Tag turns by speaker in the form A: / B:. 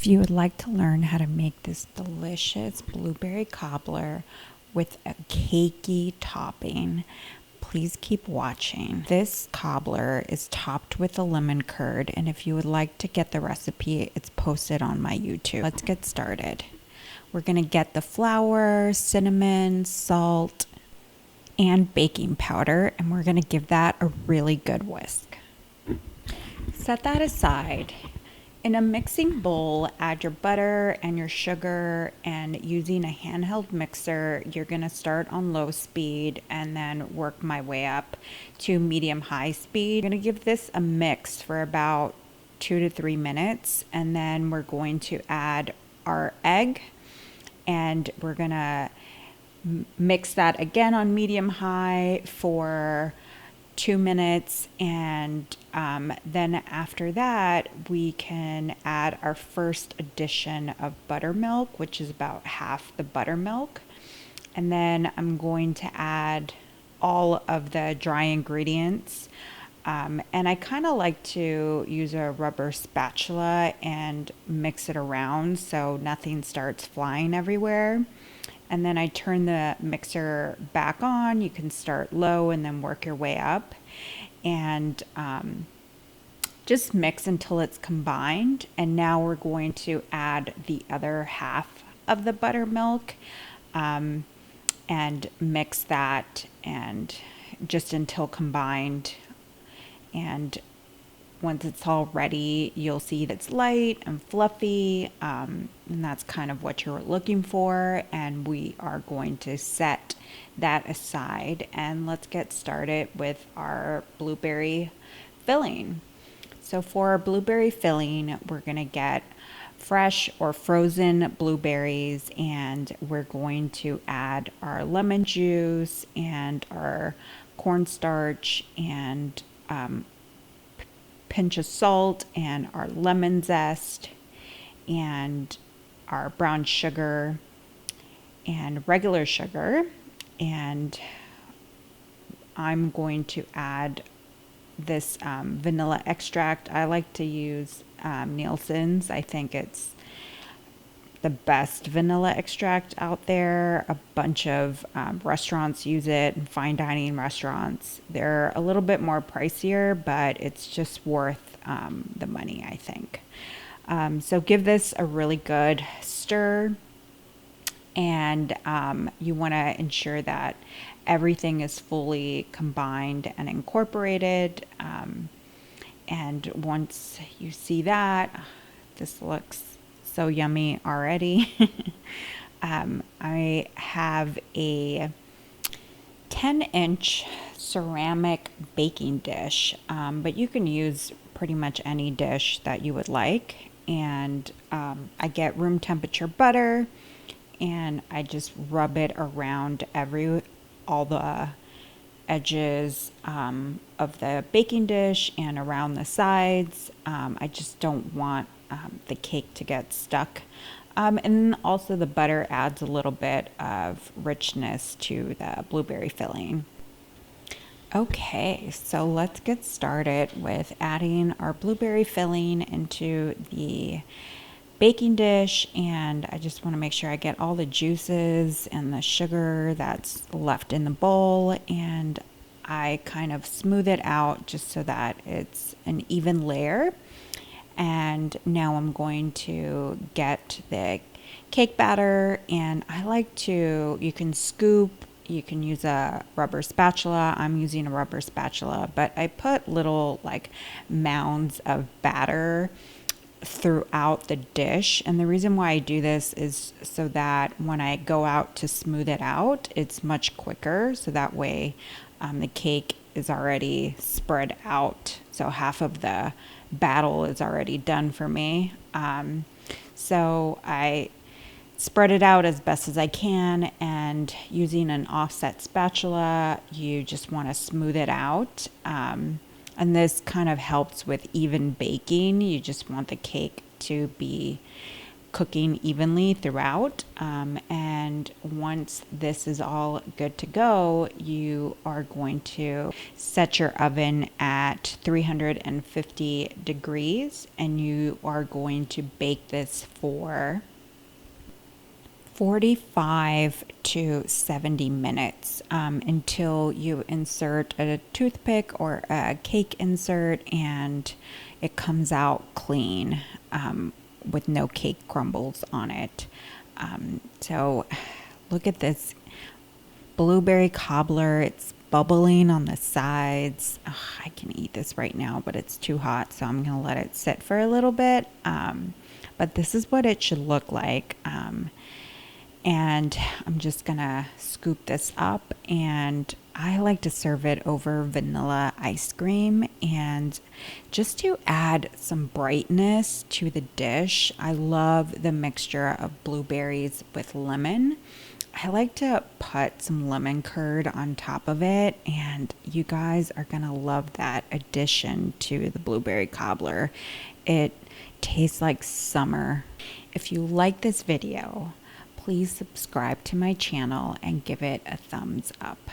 A: If you would like to learn how to make this delicious blueberry cobbler with a cakey topping, please keep watching. This cobbler is topped with a lemon curd, and if you would like to get the recipe, it's posted on my YouTube. Let's get started. We're going to get the flour, cinnamon, salt, and baking powder, and we're going to give that a really good whisk. Set that aside. In a mixing bowl, add your butter and your sugar, and using a handheld mixer, you're going to start on low speed and then work my way up to medium-high speed. I'm going to give this a mix for about 2 to 3 minutes, and then we're going to add our egg, and we're going to mix that again on medium-high for 2 minutes, and then after that we can add our first addition of buttermilk, which is about half the buttermilk, and then I'm going to add all of the dry ingredients, and I kind of like to use a rubber spatula and mix it around so nothing starts flying everywhere. And then I turn the mixer back on. You can start low and then work your way up, and just mix until it's combined. And now we're going to add the other half of the buttermilk, and mix that and just until combined. And once it's all ready, you'll see that it's light and fluffy, and that's kind of what you're looking for. And we are going to set that aside, and let's get started with our blueberry filling. So for our blueberry filling, we're going to get fresh or frozen blueberries, and we're going to add our lemon juice and our cornstarch and pinch of salt and our lemon zest and our brown sugar and regular sugar, and I'm going to add this vanilla extract. I like to use Nielsen's. I think it's the best vanilla extract out there. A bunch of restaurants use it, and fine dining restaurants. They're a little bit more pricier, but it's just worth the money, I think. So give this a really good stir, and you want to ensure that everything is fully combined and incorporated. And once you see that, this looks so yummy already. I have a 10-inch ceramic baking dish, but you can use pretty much any dish that you would like. And I get room temperature butter, and I just rub it around all the edges of the baking dish and around the sides. I just don't want the cake to get stuck. And also the butter adds a little bit of richness to the blueberry filling. Okay, so let's get started with adding our blueberry filling into the baking dish, and I just want to make sure I get all the juices and the sugar that's left in the bowl, and I kind of smooth it out just so that it's an even layer. And now I'm going to get the cake batter, and I like to, you can scoop, you can use a rubber spatula. I'm using a rubber spatula, but I put little like mounds of batter throughout the dish. And the reason why I do this is so that when I go out to smooth it out, it's much quicker. So that way the cake is already spread out. So half of the battle is already done for me. So I spread it out as best as I can, and using an offset spatula, you just want to smooth it out. And this kind of helps with even baking. You just want the cake to be cooking evenly throughout. And once this is all good to go, you are going to set your oven at 350 degrees, and you are going to bake this for 45 to 70 minutes until you insert a toothpick or a cake insert and it comes out clean with no cake crumbles on it. So look at this blueberry cobbler. It's bubbling on the sides. Ugh, I can eat this right now, but it's too hot, so I'm going to let it sit for a little bit. But this is what it should look like. And I'm just gonna scoop this up, and I like to serve it over vanilla ice cream. And just to add some brightness to the dish, I love the mixture of blueberries with lemon. I like to put some lemon curd on top of it, and you guys are gonna love that addition to the blueberry cobbler. It tastes like summer. If you like this video, please subscribe to my channel and give it a thumbs up.